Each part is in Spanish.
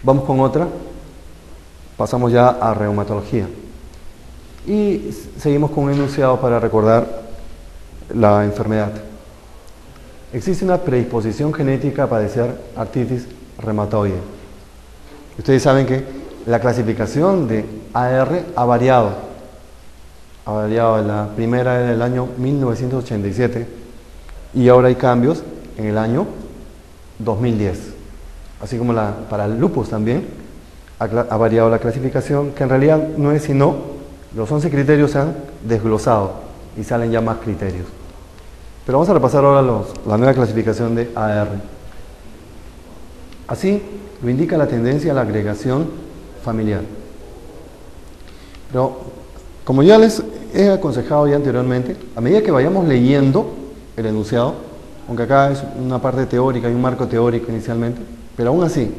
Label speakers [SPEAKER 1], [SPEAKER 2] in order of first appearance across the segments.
[SPEAKER 1] Vamos con otra. Pasamos ya a reumatología. Y seguimos con un enunciado para recordar la enfermedad. Existe una predisposición genética a padecer artritis reumatoide. Ustedes saben que la clasificación de AR ha variado. La primera era en el año 1987 y ahora hay cambios en el año 2010. Así como para el lupus también ha variado la clasificación, que en realidad no es sino los 11 criterios se han desglosado y salen ya más criterios. Pero vamos a repasar ahora la nueva clasificación de AR. Así lo indica la tendencia a la agregación familiar. Pero como ya les he aconsejado ya anteriormente, a medida que vayamos leyendo el enunciado, aunque acá es una parte teórica y un marco teórico inicialmente, pero aún así,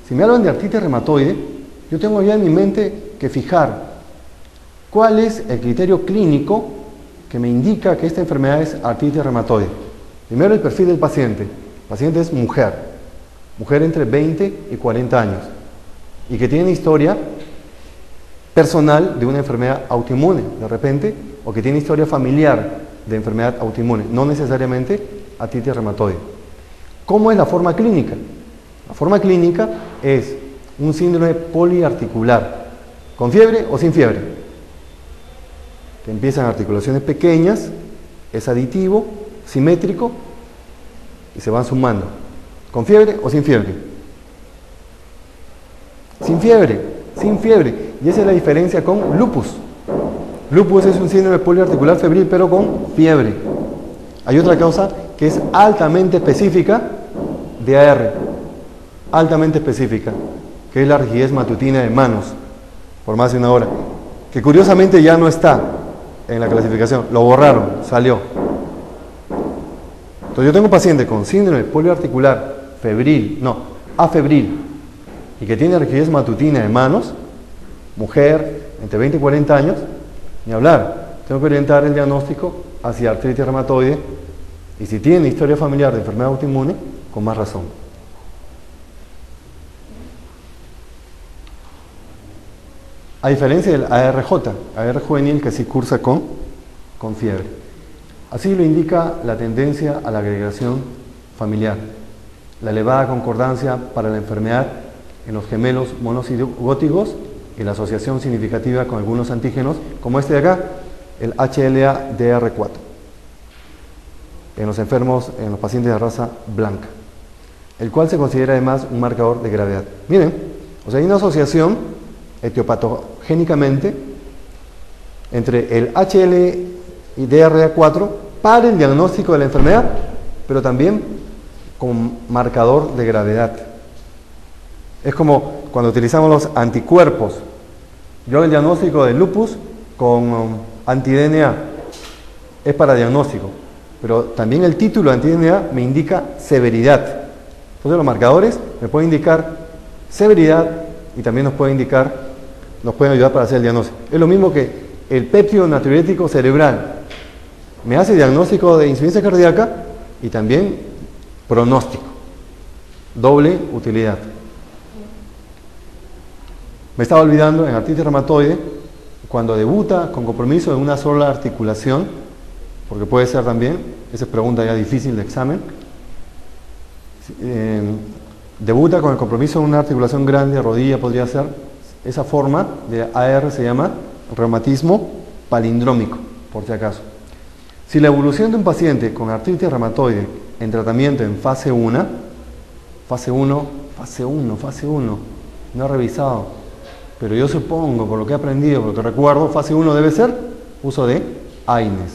[SPEAKER 1] si me hablan de artritis reumatoide, yo tengo ya en mi mente que fijar cuál es el criterio clínico que me indica que esta enfermedad es artritis reumatoide. Primero, el perfil del paciente. El paciente es mujer entre 20 y 40 años, y que tiene historia personal de una enfermedad autoinmune, de repente, o que tiene historia familiar de enfermedad autoinmune, no necesariamente artritis reumatoide. ¿Cómo es la forma clínica? La forma clínica es un síndrome poliarticular, con fiebre o sin fiebre, que empiezan articulaciones pequeñas, es aditivo, simétrico, y se van sumando, con fiebre o sin fiebre. Sin fiebre, y esa es la diferencia con lupus. Lupus es un síndrome poliarticular febril, pero con fiebre. Hay otra causa que es altamente específica de AR, altamente específica, que es la rigidez matutina de manos por más de una hora, que curiosamente ya no está en la clasificación, lo borraron, salió. Entonces yo tengo un paciente con síndrome poliarticular afebril, y que tiene rigidez matutina de manos, mujer, entre 20 y 40 años, ni hablar. Tengo que orientar el diagnóstico hacia artritis reumatoide, y si tiene historia familiar de enfermedad autoinmune, con más razón. A diferencia del AR juvenil, que sí cursa con fiebre. Así lo indica la tendencia a la agregación familiar, la elevada concordancia para la enfermedad en los gemelos monocigóticos y la asociación significativa con algunos antígenos, como este de acá, el HLA-DR4, en los enfermos, en los pacientes de raza blanca, el cual se considera además un marcador de gravedad. Miren, o sea, hay una asociación etiopatogénicamente entre el HLA-DR4 para el diagnóstico de la enfermedad, pero también como marcador de gravedad. Es como cuando utilizamos los anticuerpos. Yo hago el diagnóstico de lupus con anti-DNA, es para diagnóstico, pero también el título anti-DNA me indica severidad. Entonces los marcadores me pueden indicar severidad y también nos pueden ayudar para hacer el diagnóstico. Es lo mismo que el péptido natriurético cerebral. Me hace diagnóstico de insuficiencia cardíaca y también pronóstico. Doble utilidad. Me estaba olvidando, en artritis reumatoide, cuando debuta con compromiso en una sola articulación, porque puede ser también, esa es pregunta ya difícil de examen, debuta con el compromiso en una articulación grande, rodilla podría ser, esa forma de AR se llama reumatismo palindrómico, por si acaso. Si la evolución de un paciente con artritis reumatoide en tratamiento en fase 1, no he revisado, pero yo supongo, por lo que he aprendido, por lo que recuerdo, fase 1 debe ser uso de AINES.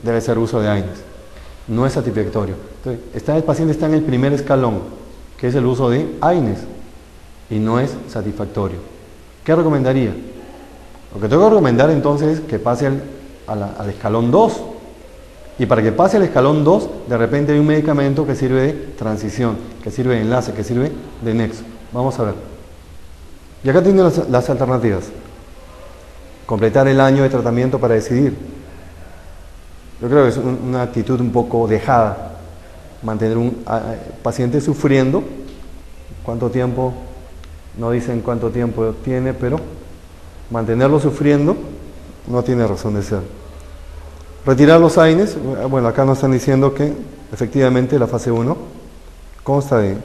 [SPEAKER 1] Debe ser uso de AINES. No es satisfactorio. Entonces, el paciente está en el primer escalón, que es el uso de AINES, y no es satisfactorio. ¿Qué recomendaría? Lo que tengo que recomendar entonces es que pase al escalón 2. Y para que pase al escalón 2, de repente hay un medicamento que sirve de transición, que sirve de enlace, que sirve de nexo. Vamos a ver. Y acá tienen las alternativas. Completar el año de tratamiento para decidir. Yo creo que es una actitud un poco dejada. Mantener un paciente sufriendo ¿Cuánto tiempo? No dicen cuánto tiempo tiene, pero mantenerlo sufriendo no tiene razón de ser. Retirar los AINES, bueno, acá nos están diciendo que efectivamente la fase 1 consta de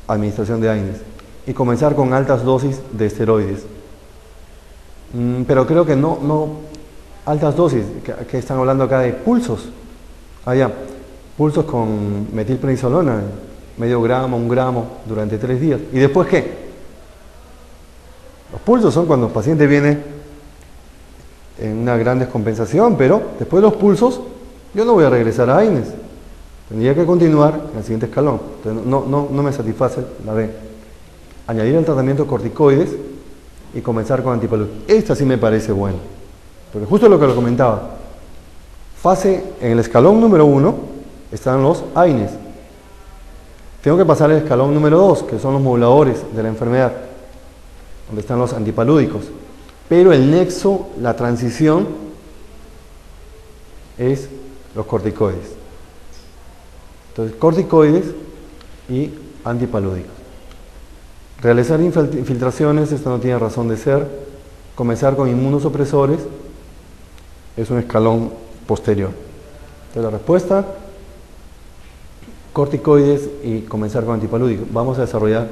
[SPEAKER 1] administración de AINES y comenzar con altas dosis de esteroides. Pero creo que no altas dosis, que están hablando acá de pulsos. Pulsos con metilprednisolona, medio gramo, 1 gramo durante 3 días. ¿Y después qué? Los pulsos son cuando el paciente viene en una gran descompensación, pero después de los pulsos yo no voy a regresar a AINES. Tendría que continuar en el siguiente escalón. Entonces, no me satisface la B. Añadir el tratamiento de corticoides y comenzar con antipaludicos. Esta sí me parece buena, porque justo lo que lo comentaba. En el escalón número 1 están los AINES. Tengo que pasar al escalón número 2, que son los moduladores de la enfermedad, donde están los antipalúdicos. Pero el nexo, la transición, es los corticoides. Entonces, corticoides y antipalúdicos. Realizar infiltraciones, esto no tiene razón de ser. Comenzar con inmunosupresores es un escalón posterior. Entonces, la respuesta, corticoides y comenzar con antipalúdicos. Vamos a desarrollar.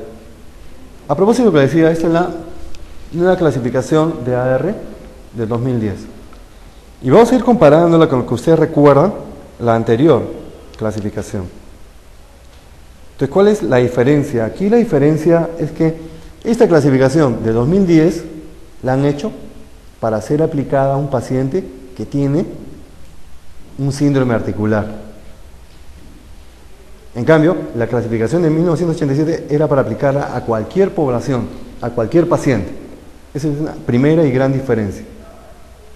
[SPEAKER 1] A propósito de lo que decía, esta es la nueva clasificación de AR del 2010. Y vamos a ir comparándola con lo que ustedes recuerdan, la anterior clasificación. Entonces, ¿cuál es la diferencia? Aquí la diferencia es que esta clasificación de 2010 la han hecho para ser aplicada a un paciente que tiene un síndrome articular. En cambio, la clasificación de 1987 era para aplicarla a cualquier población, a cualquier paciente. Esa es una primera y gran diferencia,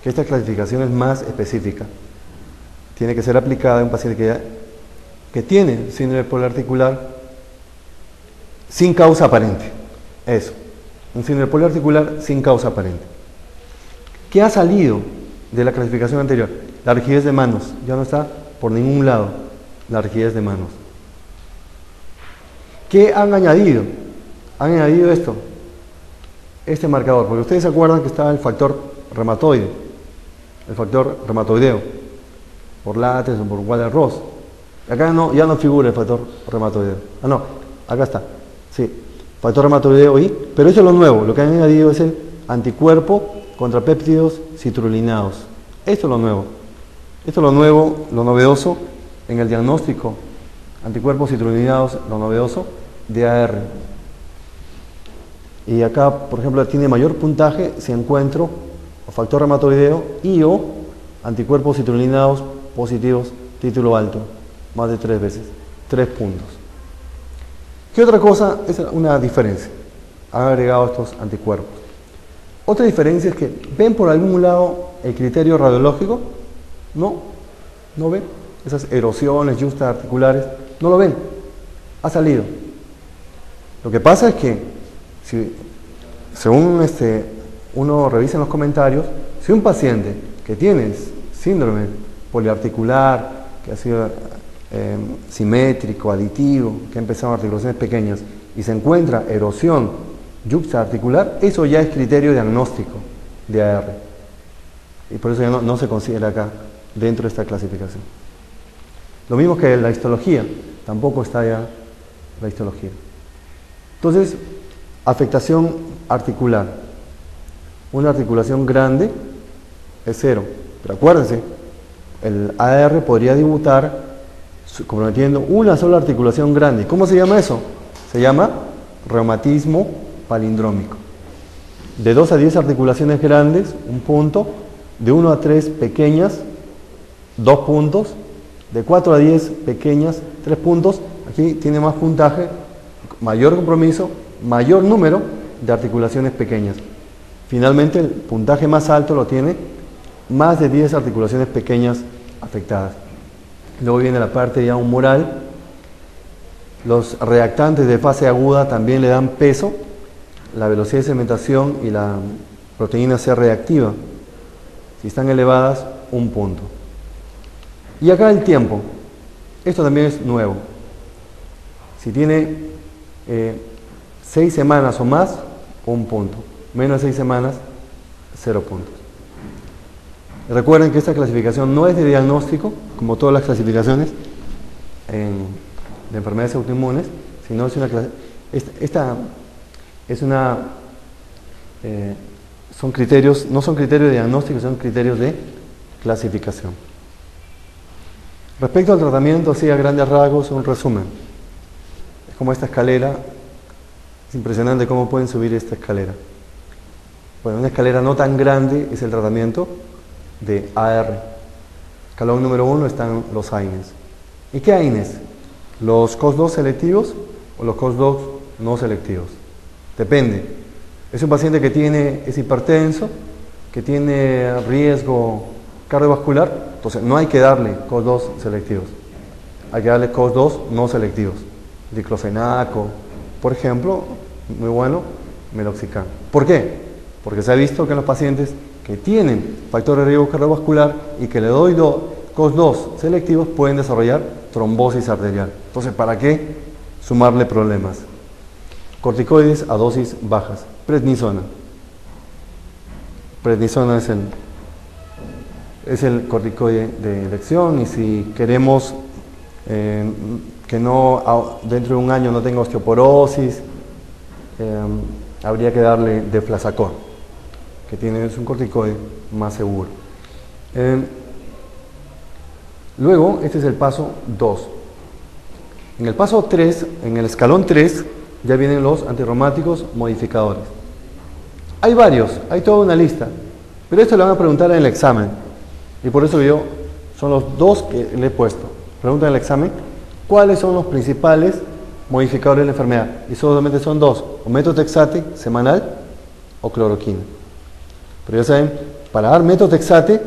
[SPEAKER 1] que esta clasificación es más específica. Tiene que ser aplicada a un paciente que tiene síndrome poliarticular sin causa aparente. Eso, un síndrome poliarticular sin causa aparente. ¿Qué ha salido de la clasificación anterior? La rigidez de manos. Ya no está por ningún lado la rigidez de manos. ¿Qué han añadido? Han añadido esto, este marcador, porque ustedes se acuerdan que estaba el factor reumatoide, el factor reumatoideo, por Lattes o por Walder-Ross. Acá ya no figura el factor reumatoideo. No, acá está. Sí, factor reumatoideo pero eso es lo nuevo. Lo que han añadido es el anticuerpo contra péptidos citrulinados. Esto es lo nuevo. Esto es lo nuevo, lo novedoso en el diagnóstico. Anticuerpos citrulinados, lo novedoso de AR. Y acá, por ejemplo, tiene mayor puntaje si encuentro factor reumatoideo o anticuerpos citrulinados positivos, título alto, más de 3 veces, 3 puntos. ¿Qué otra cosa es una diferencia? Han agregado estos anticuerpos. Otra diferencia es que ven por algún lado el criterio radiológico. No ven esas erosiones justarticulares, no lo ven, ha salido. Lo que pasa es que si, según uno revisa en los comentarios, si un paciente que tiene síndrome poliarticular, que ha sido simétrico, aditivo, que ha empezado articulaciones pequeñas y se encuentra erosión yuxtaarticular, eso ya es criterio diagnóstico de AR. Y por eso ya no se considera acá dentro de esta clasificación. Lo mismo que la histología, tampoco está ya la histología. Entonces, afectación articular. Una articulación grande es 0. Pero acuérdense, el AR podría debutar comprometiendo una sola articulación grande. ¿Cómo se llama eso? Se llama reumatismo palindrómico. De 2 a 10 articulaciones grandes, 1 punto. De 1 a 3 pequeñas, 2 puntos. De 4 a 10 pequeñas, 3 puntos. Aquí tiene más puntaje, mayor compromiso, mayor número de articulaciones pequeñas. Finalmente, el puntaje más alto lo tiene más de 10 articulaciones pequeñas afectadas. Luego viene la parte ya humoral. Los reactantes de fase aguda también le dan peso. La velocidad de sedimentación y la proteína C reactiva. Si están elevadas, 1 punto. Y acá el tiempo. Esto también es nuevo. Si tiene 6 semanas o más, 1 punto. Menos de 6 semanas, 0 puntos. Recuerden que esta clasificación no es de diagnóstico, como todas las clasificaciones de enfermedades autoinmunes, sino es son criterios, no son criterios de diagnóstico, son criterios de clasificación. Respecto al tratamiento, así a grandes rasgos, un resumen. Es como esta escalera, es impresionante cómo pueden subir esta escalera. Bueno, una escalera no tan grande es el tratamiento de AR. Escalón número 1 están los AINES. ¿Y qué AINES? ¿Los COX-2 selectivos o los COX-2 no selectivos? Depende. Es un paciente que es hipertenso, que tiene riesgo cardiovascular, entonces no hay que darle COX-2 selectivos. Hay que darle COX-2 no selectivos. Diclofenaco, por ejemplo, muy bueno, meloxicam. ¿Por qué? Porque se ha visto que en los pacientes que tienen factores de riesgo cardiovascular y que le doy COX-2 selectivos pueden desarrollar trombosis arterial. Entonces, ¿para qué sumarle problemas? Corticoides a dosis bajas. Prednisona. Prednisona es el corticoide de elección, y si queremos que dentro de un año no tenga osteoporosis, habría que darle deflazacor, que es un corticoide más seguro. Luego, este es el paso 2. En el paso 3, en el escalón 3, ya vienen los antirreumáticos modificadores. Hay varios, hay toda una lista, pero esto lo van a preguntar en el examen, y por eso son los 2 que le he puesto. Preguntan en el examen, ¿cuáles son los principales modificadores de la enfermedad? Y solamente son 2, o metotrexate semanal o cloroquina. Pero ya saben, para dar metotrexate,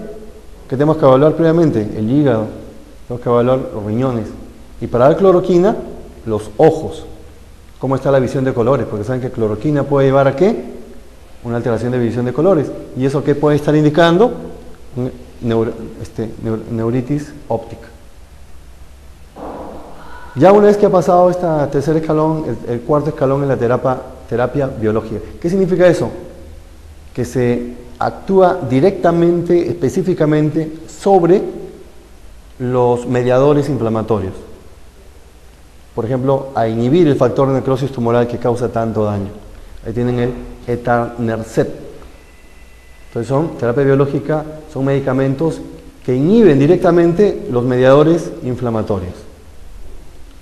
[SPEAKER 1] ¿qué tenemos que evaluar previamente? El hígado, tenemos que evaluar los riñones. Y para dar cloroquina, los ojos. ¿Cómo está la visión de colores? Porque saben que cloroquina puede llevar a ¿qué? Una alteración de visión de colores. ¿Y eso qué puede estar indicando? Neuritis óptica. Ya una vez que ha pasado este tercer escalón, el cuarto escalón en la terapia biológica. ¿Qué significa eso? Que se actúa directamente, específicamente, sobre los mediadores inflamatorios. Por ejemplo, a inhibir el factor de necrosis tumoral que causa tanto daño. Ahí tienen el etanercept. Entonces terapia biológica, son medicamentos que inhiben directamente los mediadores inflamatorios.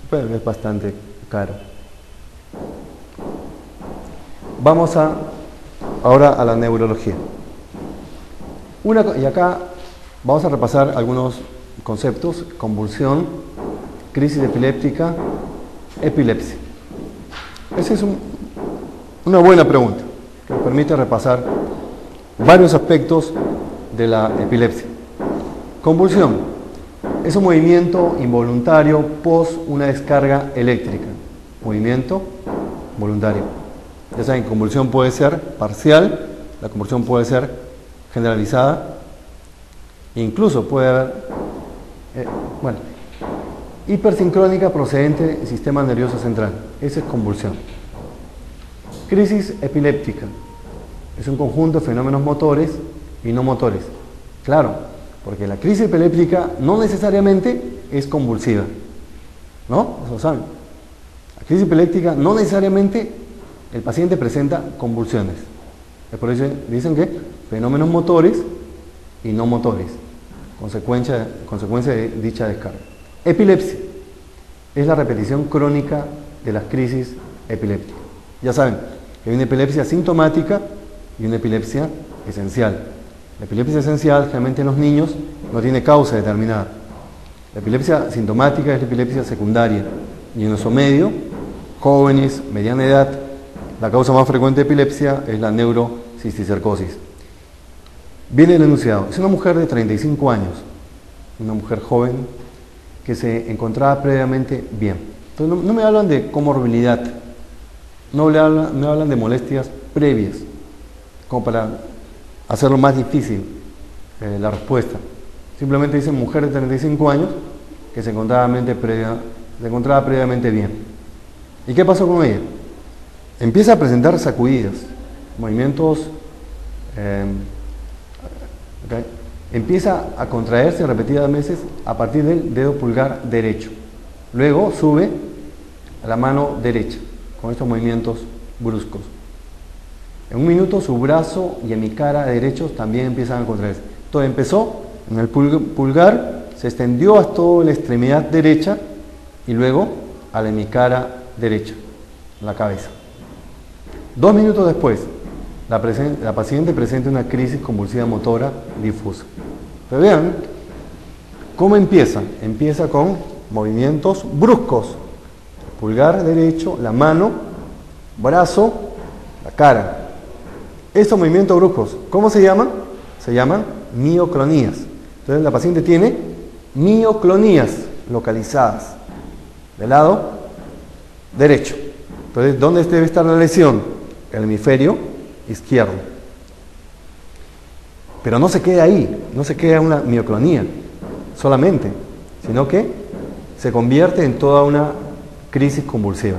[SPEAKER 1] Pero es bastante caro. Vamos ahora a la neurología. Y acá vamos a repasar algunos conceptos: convulsión, crisis epiléptica, epilepsia. Esa es una buena pregunta que nos permite repasar varios aspectos de la epilepsia. Convulsión es un movimiento involuntario post una descarga eléctrica. Movimiento voluntario. Ya saben, convulsión puede ser parcial, la convulsión puede ser generalizada, e incluso puede haber, hipersincrónica procedente del sistema nervioso central. Esa es convulsión. Crisis epiléptica es un conjunto de fenómenos motores y no motores. Claro, porque la crisis epiléptica no necesariamente es convulsiva, ¿no? Eso lo saben. La crisis epiléptica no necesariamente el paciente presenta convulsiones. Por eso dicen que fenómenos motores y no motores, consecuencia de dicha descarga. Epilepsia es la repetición crónica de las crisis epilépticas. Ya saben que hay una epilepsia sintomática y una epilepsia esencial. La epilepsia esencial, generalmente en los niños, no tiene causa determinada. La epilepsia sintomática es la epilepsia secundaria. Y en nuestro medio, jóvenes, mediana edad, la causa más frecuente de epilepsia es la neurocisticercosis. Viene el enunciado. Es una mujer de 35 años, una mujer joven que se encontraba previamente bien. Entonces no me hablan de comorbilidad, no me hablan de molestias previas, como para hacerlo más difícil la respuesta. Simplemente dicen mujer de 35 años que se encontraba previamente bien. ¿Y qué pasó con ella? empieza a presentar sacudidas, movimientos, okay, empieza a contraerse repetidas veces a partir del dedo pulgar derecho. Luego sube a la mano derecha con estos movimientos bruscos. En un minuto su brazo y hemicara derechos también empiezan a contraerse. Entonces empezó en el pulgar, se extendió hasta toda la extremidad derecha y luego a la hemicara derecha, la cabeza. 2 minutos después, la paciente presenta una crisis convulsiva motora difusa. Pero vean cómo empieza. Empieza con movimientos bruscos. Pulgar derecho, la mano, brazo, la cara. Estos movimientos bruscos, ¿cómo se llaman? Se llaman mioclonías. Entonces la paciente tiene mioclonías localizadas del lado derecho. Entonces, ¿dónde debe estar la lesión? El hemisferio izquierdo. Pero no se queda ahí, no se queda una mioclonía solamente, sino que se convierte en toda una crisis convulsiva.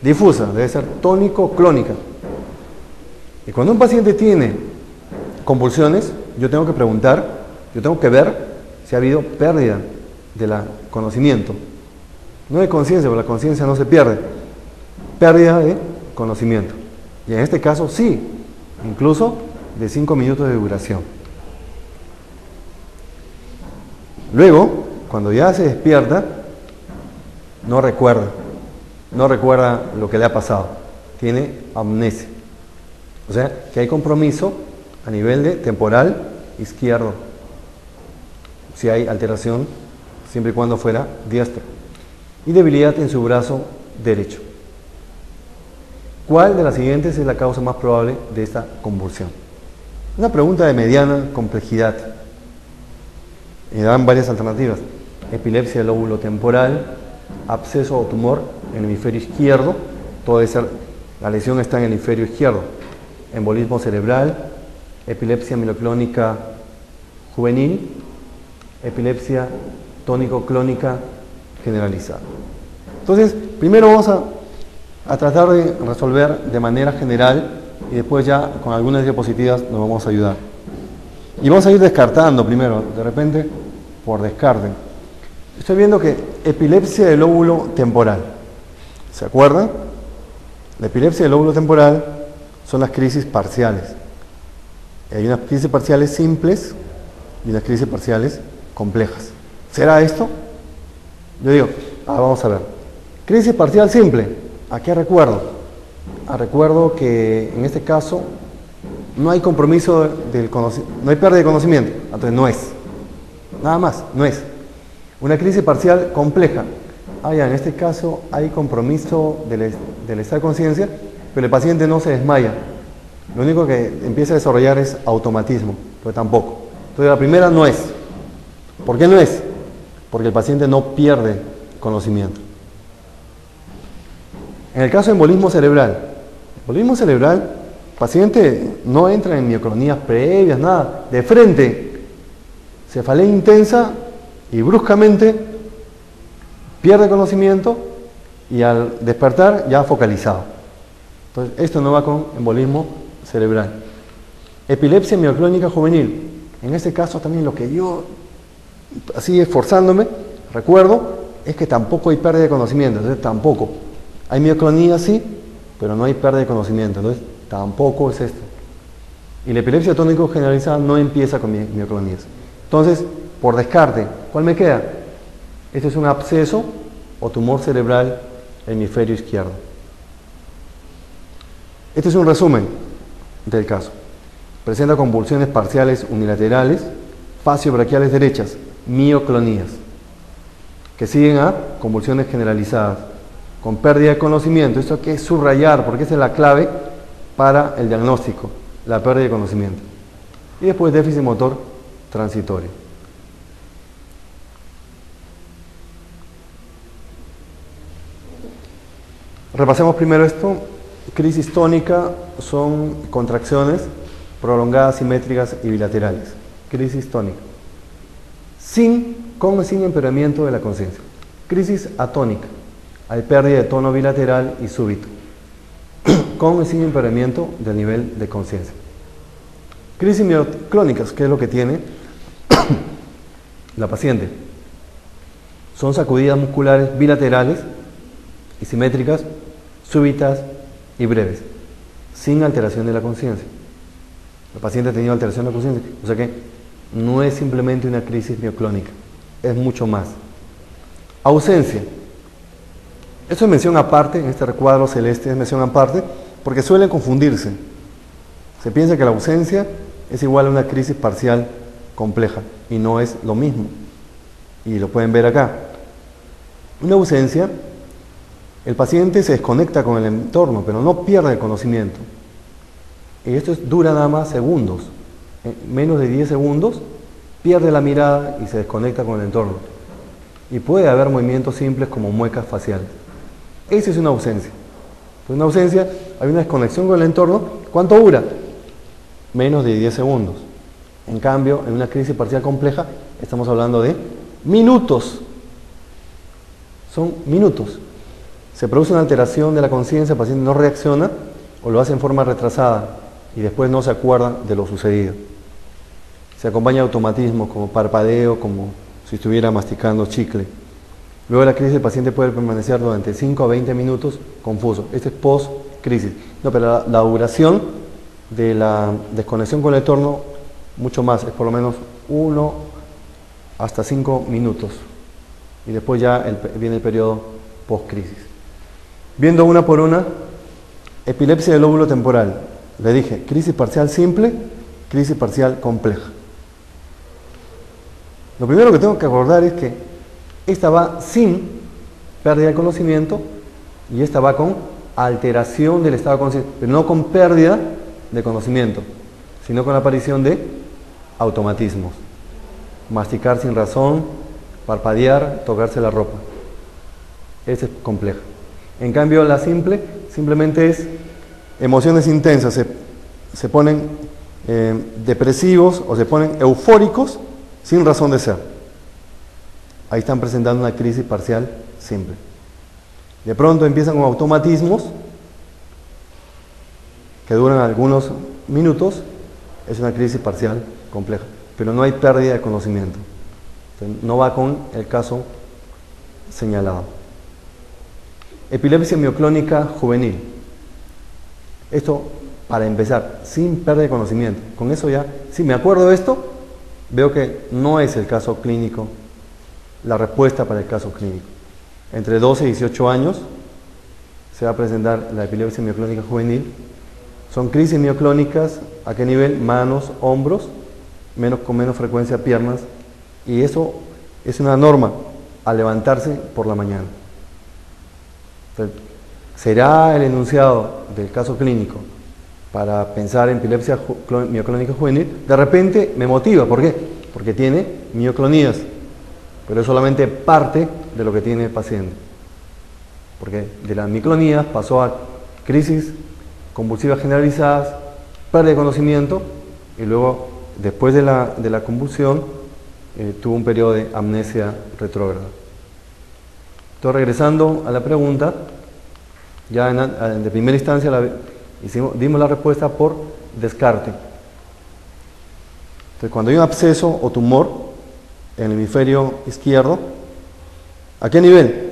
[SPEAKER 1] Difusa, debe ser tónico-clónica. Y cuando un paciente tiene convulsiones, yo tengo que preguntar, yo tengo que ver si ha habido pérdida del conocimiento. No de conciencia, porque la conciencia no se pierde. Pérdida de conocimiento. Y en este caso sí, incluso de 5 minutos de duración. Luego, cuando ya se despierta, no recuerda lo que le ha pasado. Tiene amnesia. O sea, que hay compromiso a nivel de temporal izquierdo. Si hay alteración, siempre y cuando fuera diestro. Y debilidad en su brazo derecho. ¿Cuál de las siguientes es la causa más probable de esta convulsión? Una pregunta de mediana complejidad. Y dan varias alternativas. Epilepsia del lóbulo temporal, absceso o tumor en el hemisferio izquierdo. La lesión está en el hemisferio izquierdo. Embolismo cerebral, epilepsia mieloclónica juvenil, epilepsia tónico-clónica generalizada. Entonces, primero vamos a tratar de resolver de manera general y después ya con algunas diapositivas nos vamos a ayudar. Y vamos a ir descartando primero, de repente, por descarte. Estoy viendo que epilepsia del lóbulo temporal. ¿Se acuerdan? La epilepsia del lóbulo temporal son las crisis parciales. Hay unas crisis parciales simples y unas crisis parciales complejas. ¿Será esto? Yo digo, vamos a ver. Crisis parcial simple. ¿A qué recuerdo? Recuerdo que en este caso no hay compromiso del conocimiento, no hay pérdida de conocimiento. Entonces no es. Nada más, no es. Una crisis parcial compleja. Ya, en este caso hay compromiso del estado de conciencia, pero el paciente no se desmaya. Lo único que empieza a desarrollar es automatismo, pero tampoco. Entonces la primera no es. ¿Por qué no es? Porque el paciente no pierde conocimiento. En el caso de embolismo cerebral, el paciente no entra en mioclonías previas, nada. De frente, cefalea intensa y bruscamente pierde conocimiento y al despertar ya focalizado. Entonces, esto no va con embolismo cerebral. Epilepsia mioclónica juvenil. En este caso también lo que yo, así esforzándome, recuerdo, es que tampoco hay pérdida de conocimiento. Entonces, tampoco. Hay mioclonía, sí, pero no hay pérdida de conocimiento. Entonces, tampoco es esto. Y la epilepsia tónico generalizada no empieza con mioclonías. Entonces, por descarte, ¿cuál me queda? Este es un absceso o tumor cerebral hemisferio izquierdo. Este es un resumen del caso. Presenta convulsiones parciales unilaterales, facio-braquiales derechas, mioclonías, que siguen a convulsiones generalizadas, con pérdida de conocimiento. Esto hay que subrayar porque esa es la clave para el diagnóstico, la pérdida de conocimiento. Y después déficit motor transitorio. Repasemos primero esto. Crisis tónica son contracciones prolongadas, simétricas y bilaterales. Crisis tónica. Con o sin empeoramiento de la conciencia. Crisis atónica. Hay pérdida de tono bilateral y súbito. con y sin empeoramiento del nivel de conciencia. Crisis mioclónicas, ¿qué es lo que tiene la paciente? Son sacudidas musculares bilaterales y simétricas, súbitas y breves, sin alteración de la conciencia. La paciente ha tenido alteración de la conciencia, o sea que no es simplemente una crisis mioclónica, es mucho más. Ausencia. Eso es mención aparte, en este recuadro celeste es mención aparte, porque suelen confundirse. Se piensa que la ausencia es igual a una crisis parcial compleja, y no es lo mismo. Y lo pueden ver acá. Una ausencia, el paciente se desconecta con el entorno, pero no pierde el conocimiento. Y esto dura nada más segundos. En menos de 10 segundos, pierde la mirada y se desconecta con el entorno. Y puede haber movimientos simples como muecas faciales. Esa es una ausencia. Pues una ausencia, hay una desconexión con el entorno. ¿Cuánto dura? Menos de 10 segundos. En cambio, en una crisis parcial compleja, estamos hablando de minutos. Son minutos. Se produce una alteración de la conciencia, el paciente no reacciona o lo hace en forma retrasada y después no se acuerda de lo sucedido. Se acompaña de automatismos como parpadeo, como si estuviera masticando chicle. Luego de la crisis el paciente puede permanecer durante 5 a 20 minutos confuso. Este es post-crisis. No, pero la duración de la desconexión con el entorno mucho más, es por lo menos 1 hasta 5 minutos. Y después ya viene el periodo post-crisis. Viendo una por una, epilepsia del lóbulo temporal. Le dije, crisis parcial simple, crisis parcial compleja. Lo primero que tengo que acordar es que esta va sin pérdida de conocimiento y esta va con alteración del estado de conciencia, pero no con pérdida de conocimiento, sino con la aparición de automatismos. Masticar sin razón, parpadear, tocarse la ropa. Esa es compleja. En cambio, la simple simplemente es emociones intensas, se ponen depresivos o se ponen eufóricos sin razón de ser. Ahí están presentando una crisis parcial simple. De pronto empiezan con automatismos que duran algunos minutos, es una crisis parcial compleja, pero no hay pérdida de conocimiento. Entonces, no va con el caso señalado. Epilepsia mioclónica juvenil. Esto, para empezar, sin pérdida de conocimiento. Con eso ya, si me acuerdo de esto, veo que no es el caso clínico, la respuesta para el caso clínico. Entre 12 y 18 años se va a presentar la epilepsia mioclónica juvenil. Son crisis mioclónicas, ¿a qué nivel? Manos, hombros, con menos frecuencia piernas, y eso es una norma al levantarse por la mañana. Entonces, ¿será el enunciado del caso clínico para pensar en epilepsia mioclónica juvenil? De repente me motiva, ¿por qué? Porque tiene mioclonías, pero es solamente parte de lo que tiene el paciente. Porque de las mioclonías pasó a crisis convulsivas generalizadas, pérdida de conocimiento, y luego, después de la convulsión, tuvo un periodo de amnesia retrógrada. Entonces, regresando a la pregunta, ya de primera instancia dimos la respuesta por descarte. Entonces, cuando hay un absceso o tumor en el hemisferio izquierdo, ¿a qué nivel?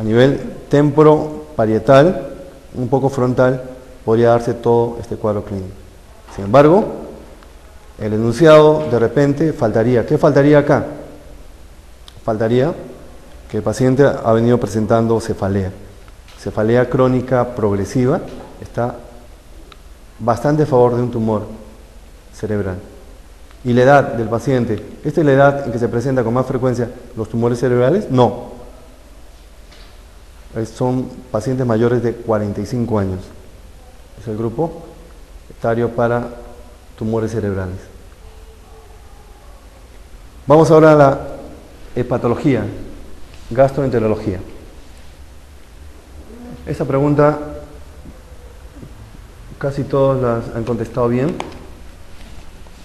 [SPEAKER 1] A nivel temporoparietal, un poco frontal, podría darse todo este cuadro clínico. Sin embargo, el enunciado de repente faltaría. ¿Qué faltaría acá? Faltaría que el paciente ha venido presentando cefalea. Cefalea crónica progresiva, está bastante a favor de un tumor cerebral. ¿Y la edad del paciente? ¿Esta es la edad en que se presenta con más frecuencia los tumores cerebrales? No. Son pacientes mayores de 45 años. Es el grupo etario para tumores cerebrales. Vamos ahora a la hepatología, gastroenterología. Esta pregunta casi todos las han contestado bien.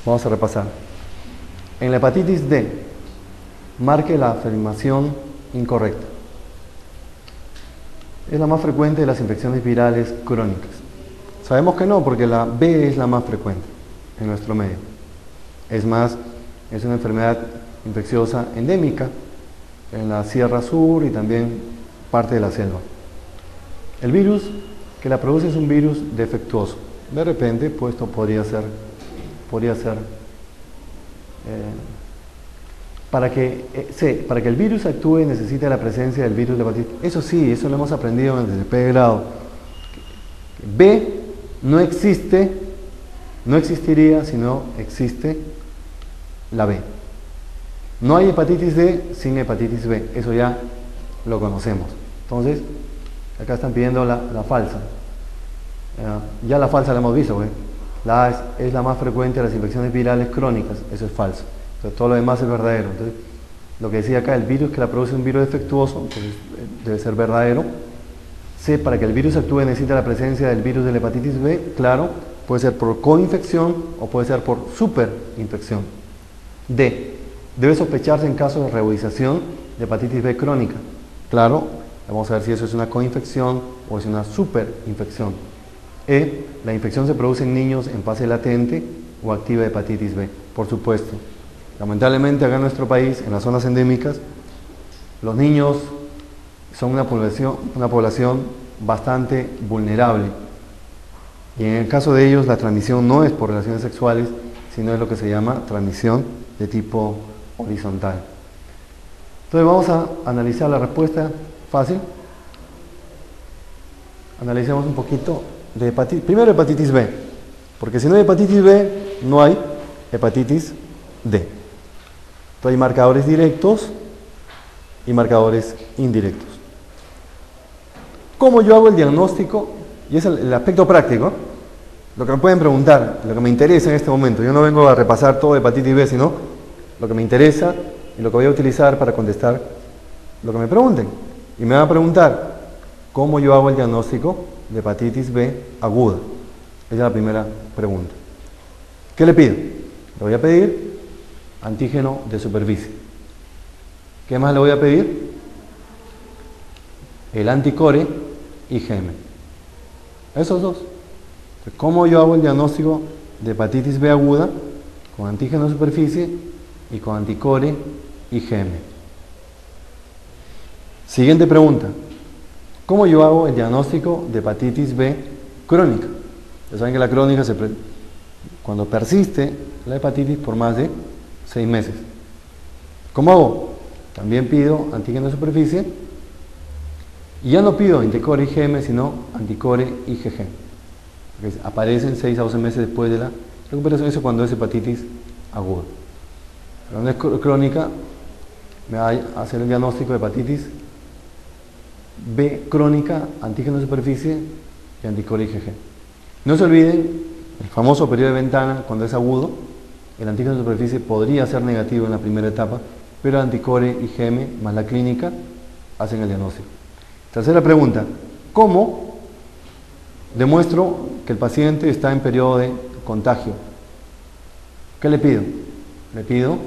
[SPEAKER 1] Vamos a repasar. En la hepatitis D, marque la afirmación incorrecta. es la más frecuente de las infecciones virales crónicas. Sabemos que no, porque la B es la más frecuente en nuestro medio. Es más, es una enfermedad infecciosa endémica en la Sierra Sur y también parte de la selva. El virus que la produce es un virus defectuoso. De repente, pues esto podría ser para que el virus actúe necesita la presencia del virus de hepatitis. Eso sí, eso lo hemos aprendido desde el pregrado. B no existiría si no existe la B. No hay hepatitis D sin hepatitis B, eso ya lo conocemos. Entonces, acá están pidiendo la falsa. Ya la falsa la hemos visto, ¿eh? La A es la más frecuente de las infecciones virales crónicas, eso es falso. Entonces, todo lo demás es verdadero. Entonces, lo que decía acá, el virus que la produce es un virus defectuoso, entonces debe ser verdadero. C, para que el virus actúe necesita la presencia del virus de la hepatitis B, claro, puede ser por coinfección o puede ser por superinfección. D, debe sospecharse en caso de reubicación de hepatitis B crónica. Claro, vamos a ver si eso es una coinfección o es una superinfección. E, la infección se produce en niños en fase latente o activa de hepatitis B. Por supuesto, lamentablemente acá en nuestro país, en las zonas endémicas, los niños son una población bastante vulnerable. Y en el caso de ellos, la transmisión no es por relaciones sexuales, sino es lo que se llama transmisión de tipo horizontal. Entonces vamos a analizar la respuesta fácil. Analicemos un poquito de hepatitis. Primero hepatitis B, porque si no hay hepatitis B, no hay hepatitis D. Entonces hay marcadores directos y marcadores indirectos. ¿Cómo yo hago el diagnóstico? Y es el aspecto práctico, lo que me pueden preguntar, lo que me interesa en este momento. Yo no vengo a repasar todo de hepatitis B, sino lo que me interesa y lo que voy a utilizar para contestar lo que me pregunten. Y me van a preguntar, ¿cómo yo hago el diagnóstico de hepatitis B aguda? Esa es la primera pregunta. ¿Qué le pido? Le voy a pedir antígeno de superficie. ¿Qué más le voy a pedir? El anticore IgM. Esos dos. ¿Cómo yo hago el diagnóstico de hepatitis B aguda? Con antígeno de superficie y con anticore IgM. Siguiente pregunta. ¿Cómo yo hago el diagnóstico de hepatitis B crónica? Ya saben que la crónica cuando persiste la hepatitis por más de 6 meses. ¿Cómo hago? También pido antígeno de superficie y ya no pido anticore IgM, sino anticore IgG. Porque aparecen 6 a 12 meses después de la recuperación, eso cuando es hepatitis aguda. Cuando es crónica, me va a hacer el diagnóstico de hepatitis B crónica, antígeno de superficie y anticore IgG. No se olviden, el famoso periodo de ventana, cuando es agudo, el antígeno de superficie podría ser negativo en la primera etapa, pero el anticore IgM más la clínica hacen el diagnóstico. Tercera pregunta, ¿cómo demuestro que el paciente está en periodo de contagio? ¿Qué le pido? Le pido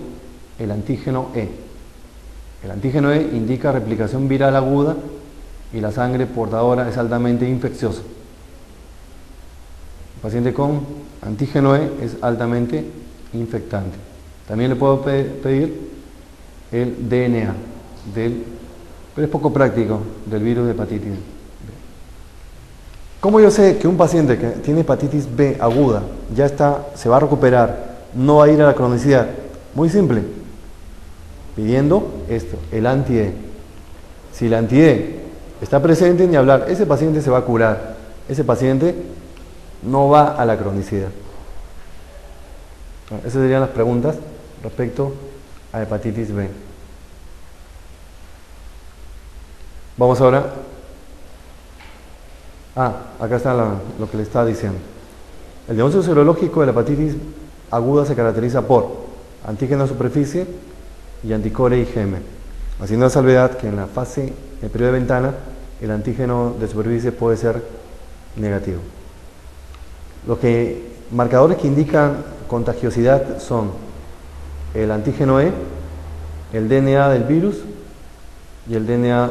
[SPEAKER 1] el antígeno E. El antígeno E indica replicación viral aguda y la sangre portadora es altamente infecciosa. El paciente con antígeno E es altamente infectante. También le puedo pedir el DNA, pero es poco práctico, del virus de hepatitis B. ¿Cómo yo sé que un paciente que tiene hepatitis B aguda ya se va a recuperar, no va a ir a la cronicidad? Muy simple, pidiendo esto, el anti-E. Si el anti-E está presente, ni hablar, ese paciente se va a curar, ese paciente no va a la cronicidad. Bueno, esas serían las preguntas respecto a hepatitis B. Vamos ahora. Acá está lo que le estaba diciendo. El diagnóstico serológico de la hepatitis aguda se caracteriza por antígeno de superficie y anticore IgM. Haciendo la salvedad que en la fase del periodo de ventana el antígeno de superficie puede ser negativo. Los marcadores que indican contagiosidad son el antígeno E, el DNA del virus y el DNA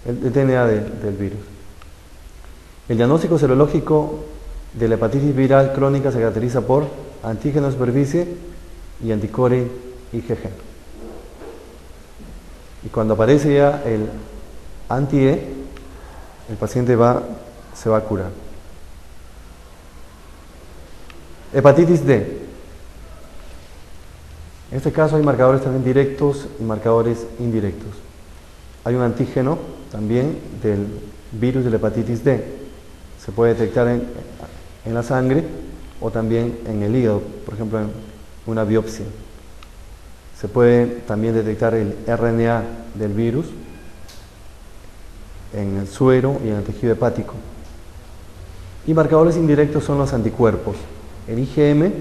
[SPEAKER 1] el DNA del virus. El diagnóstico serológico de la hepatitis viral crónica se caracteriza por antígeno de superficie y anticore IgG. Y cuando aparece ya el anti-E, el paciente se va a curar. Hepatitis D. En este caso hay marcadores también directos y marcadores indirectos. Hay un antígeno también del virus de la hepatitis D. Se puede detectar en la sangre o también en el hígado, por ejemplo en una biopsia. Se puede también detectar el RNA del virus en el suero y en el tejido hepático. Y marcadores indirectos son los anticuerpos, el IgM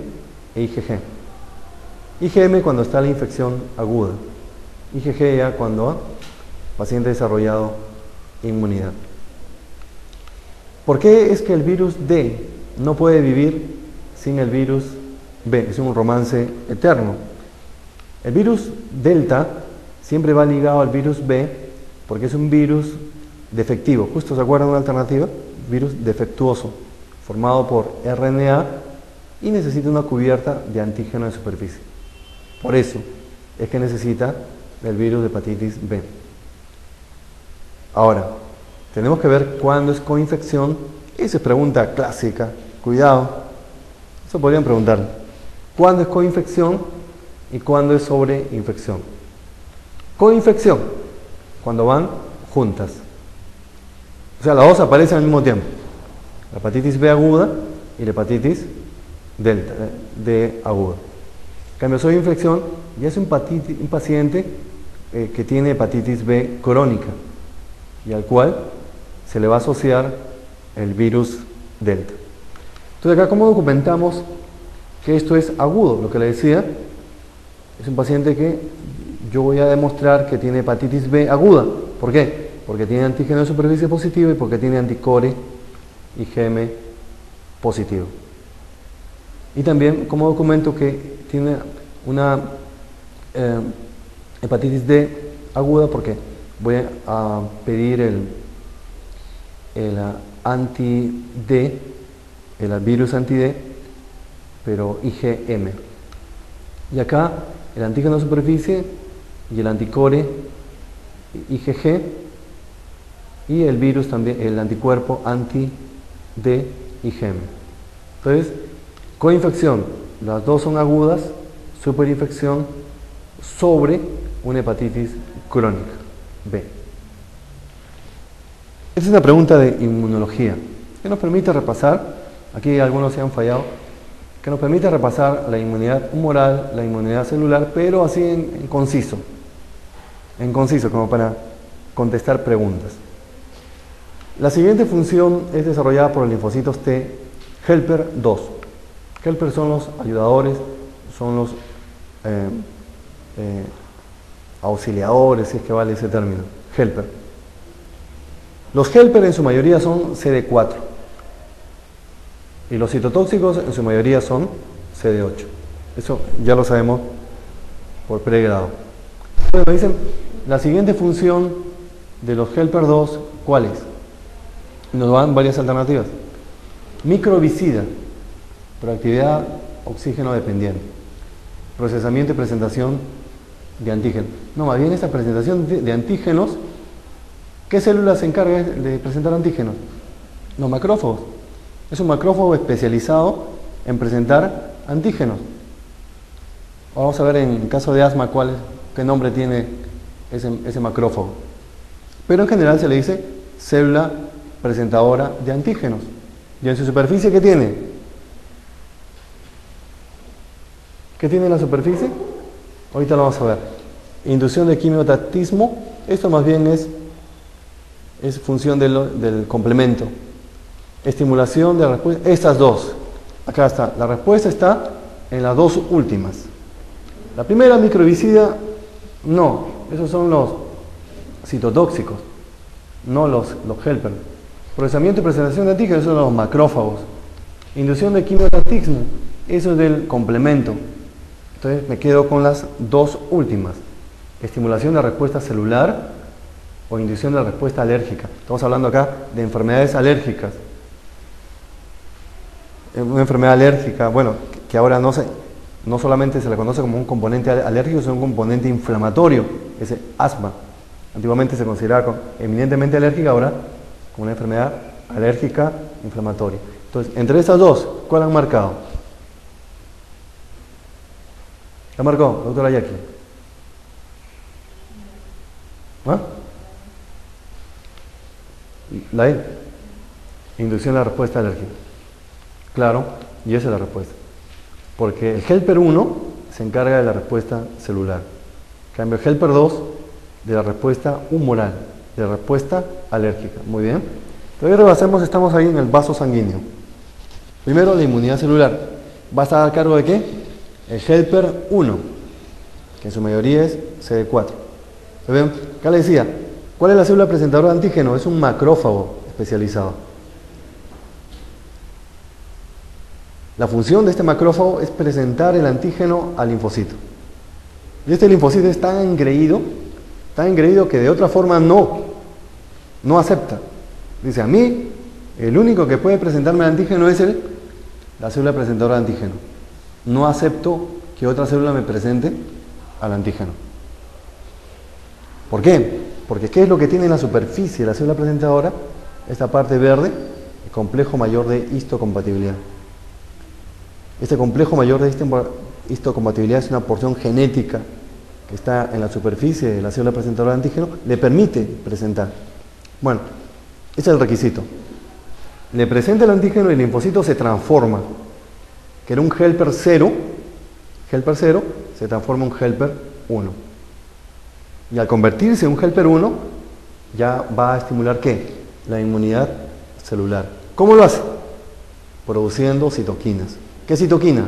[SPEAKER 1] e IgG. IgM cuando está la infección aguda, IgG ya cuando el paciente ha desarrollado inmunidad. ¿Por qué es que el virus D no puede vivir sin el virus B? Es un romance eterno. El virus delta siempre va ligado al virus B porque es un virus defectivo. Justo se acuerdan de una alternativa, virus defectuoso, formado por RNA y necesita una cubierta de antígeno de superficie. Por eso es que necesita el virus de hepatitis B. Ahora, tenemos que ver cuándo es coinfección. Esa es pregunta clásica. Cuidado. Eso podrían preguntar. ¿Cuándo es coinfección y cuándo es sobreinfección? Coinfección, cuando van juntas. O sea, las dos aparecen al mismo tiempo. La hepatitis B aguda y la hepatitis delta, D aguda. En cambio, sobreinfección ya es un paciente que tiene hepatitis B crónica y al cual se le va a asociar el virus delta. Entonces acá, ¿cómo documentamos que esto es agudo? Lo que le decía, es un paciente que yo voy a demostrar que tiene hepatitis B aguda. ¿Por qué? Porque tiene antígeno de superficie positivo y porque tiene anticore IgM positivo. Y también, ¿cómo documento que tiene una hepatitis D aguda? Porque voy a pedir el anti-D, el virus anti-D, pero IgM. Y acá el antígeno de superficie y el anticore IgG y el virus también, el anticuerpo anti-D IgM. Entonces, coinfección, las dos son agudas, superinfección sobre una hepatitis crónica B. Esta es una pregunta de inmunología que nos permite repasar, aquí algunos se han fallado, que nos permite repasar la inmunidad humoral, la inmunidad celular, pero así en conciso, como para contestar preguntas. La siguiente función es desarrollada por los linfocitos T helper 2. Helper son los ayudadores, son los auxiliadores, si es que vale ese término, helper. Los helper en su mayoría son CD4 y los citotóxicos en su mayoría son CD8. Eso ya lo sabemos por pregrado. Entonces me dicen, la siguiente función de los helper 2, ¿cuál es? Nos dan varias alternativas. Microbicida, proactividad oxígeno dependiente, procesamiento y presentación de antígenos. No, más bien esta presentación de antígenos, ¿qué células se encarga de presentar antígenos? Los macrófagos. Es un macrófago especializado en presentar antígenos. Vamos a ver en caso de asma qué nombre tiene ese macrófago. Pero en general se le dice célula presentadora de antígenos. ¿Y en su superficie qué tiene? ¿Qué tiene en la superficie? Ahorita lo vamos a ver. Inducción de quimiotatismo. Esto más bien es función del complemento. Estimulación de la respuesta. Estas dos. Acá está. La respuesta está en las dos últimas. La primera, microbicida, no. Esos son los citotóxicos, no los helper. Procesamiento y presentación de antígenos, esos son los macrófagos. Inducción de quimiotatismo, eso es del complemento. Entonces me quedo con las dos últimas. Estimulación de respuesta celular o inducción de la respuesta alérgica. Estamos hablando acá de enfermedades alérgicas. Una enfermedad alérgica, bueno, que ahora no solamente se la conoce como un componente alérgico, sino un componente inflamatorio, ese asma. Antiguamente se consideraba eminentemente alérgica, ahora como una enfermedad alérgica inflamatoria. Entonces, entre estas dos, ¿cuál han marcado? ¿La marcó, doctora Jackie? ¿Ah? La E. Inducción a la respuesta alérgica. Claro, y esa es la respuesta. Porque el helper 1 se encarga de la respuesta celular. En cambio, el helper 2 de la respuesta humoral, de la respuesta alérgica. Muy bien. Entonces repasemos, estamos ahí en el vaso sanguíneo. Primero, la inmunidad celular. ¿Va a estar a cargo de qué? El helper 1, que en su mayoría es CD4. ¿Ven? Acá le decía, ¿cuál es la célula presentadora de antígeno? Es un macrófago especializado. La función de este macrófago es presentar el antígeno al linfocito. Y este linfocito es tan engreído que de otra forma no acepta. Dice, a mí, el único que puede presentarme el antígeno es la célula presentadora de antígeno. No acepto que otra célula me presente al antígeno. ¿Por qué? Porque ¿qué es lo que tiene en la superficie de la célula presentadora? Esta parte verde, el complejo mayor de histocompatibilidad. Este complejo mayor de histocompatibilidad es una porción genética que está en la superficie de la célula presentadora de antígeno, le permite presentar. Bueno, ese es el requisito. Le presenta el antígeno y el linfocito se transforma, que era un helper 0, se transforma en un helper 1. Y al convertirse en un helper 1, ya va a estimular ¿qué? La inmunidad celular. ¿Cómo lo hace? Produciendo citoquinas. ¿Qué citoquina?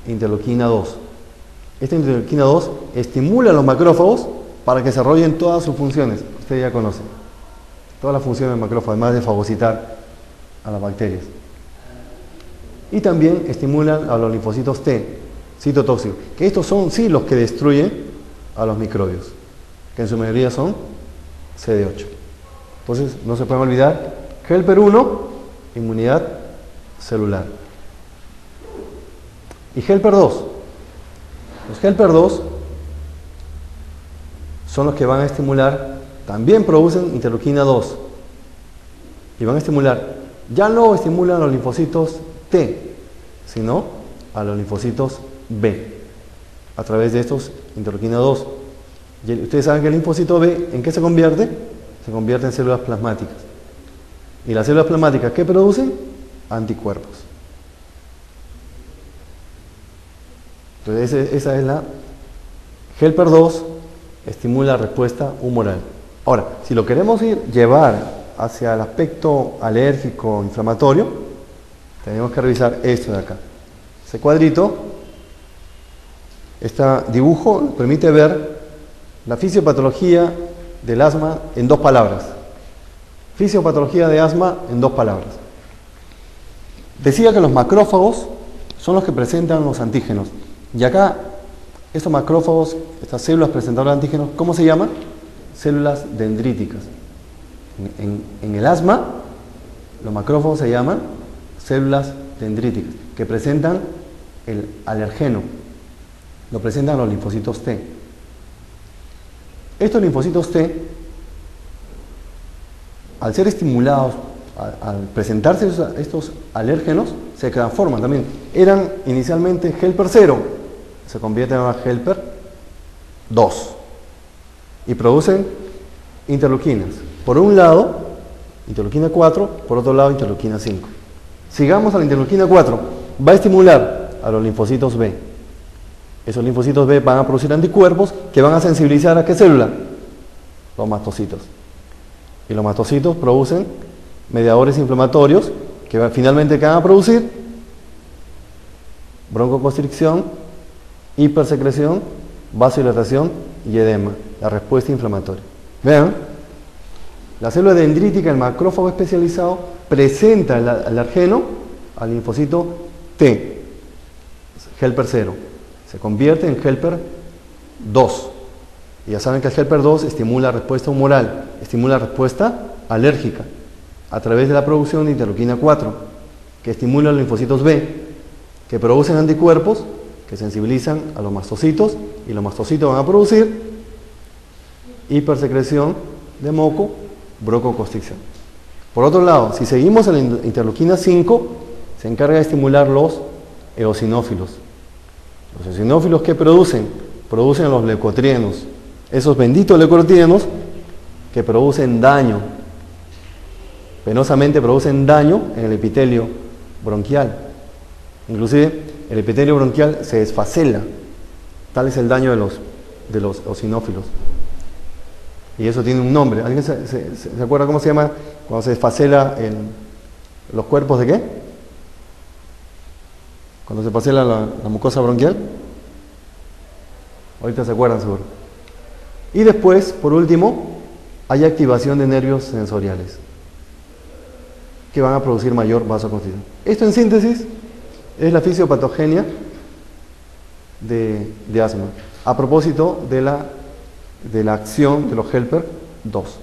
[SPEAKER 1] Interleuquina 2. Esta interleuquina 2 estimula a los macrófagos para que desarrollen todas sus funciones. Usted ya conoce. Todas las funciones del macrófago, además de fagocitar a las bacterias. Y también estimulan a los linfocitos T, citotóxicos, que estos son sí los que destruyen a los microbios, que en su mayoría son CD8. Entonces, no se pueden olvidar, helper 1, inmunidad celular. Y helper 2. Los helper 2 son los que van a estimular, también producen interleuquina 2. Y van a estimular, ya no estimulan a los linfocitos T, sino a los linfocitos B, a través de estos interleuquina 2. Y ustedes saben que el linfocito B, ¿en qué se convierte? Se convierte en células plasmáticas. ¿Y las células plasmáticas qué producen? Anticuerpos. Entonces esa es la helper 2, estimula la respuesta humoral. Ahora, si lo queremos llevar hacia el aspecto alérgico, inflamatorio, tenemos que revisar esto de acá. Ese cuadrito, este dibujo nos permite ver la fisiopatología del asma en 2 palabras. Fisiopatología de asma en 2 palabras. Decía que los macrófagos son los que presentan los antígenos. Y acá, estos macrófagos, estas células presentadoras de antígenos, ¿cómo se llaman? Células dendríticas. En el asma, los macrófagos se llaman células dendríticas, que presentan el alergeno. Lo presentan los linfocitos T. Estos linfocitos T, al ser estimulados, al presentarse estos alérgenos, se transforman también. Eran inicialmente helper 0, se convierten en helper 2 y producen interleuquinas. Por un lado, interleuquina 4, por otro lado, interleuquina 5. Sigamos a la interleuquina 4, va a estimular a los linfocitos B. Esos linfocitos B van a producir anticuerpos que van a sensibilizar ¿a qué célula? Los mastocitos. Y los mastocitos producen mediadores inflamatorios que finalmente van a producir broncoconstricción, hipersecreción, vasodilatación y edema, la respuesta inflamatoria. Vean, la célula dendrítica, el macrófago especializado, presenta el alergeno al linfocito T, helper 0. Se convierte en helper 2 Y ya saben que el helper 2 estimula respuesta humoral, estimula respuesta alérgica a través de la producción de interleuquina 4, que estimula los linfocitos B, que producen anticuerpos que sensibilizan a los mastocitos, y los mastocitos van a producir hipersecreción de moco, broncocosticción. Por otro lado, si seguimos a la interleuquina 5, se encarga de estimular los eosinófilos. Los eosinófilos, ¿qué producen? Producen los leucotrienos, esos benditos leucotrienos que producen daño, penosamente producen daño en el epitelio bronquial. Inclusive el epitelio bronquial se desfacela, tal es el daño de los eosinófilos. Y eso tiene un nombre. ¿Alguien se acuerda cómo se llama cuando se desfacela los cuerpos de qué? Cuando se desfacela la mucosa bronquial. Ahorita se acuerdan seguro. Y después, por último, hay activación de nervios sensoriales que van a producir mayor vasoconstricción. Esto en síntesis es la fisiopatogenia de asma, a propósito de la acción de los helper 2.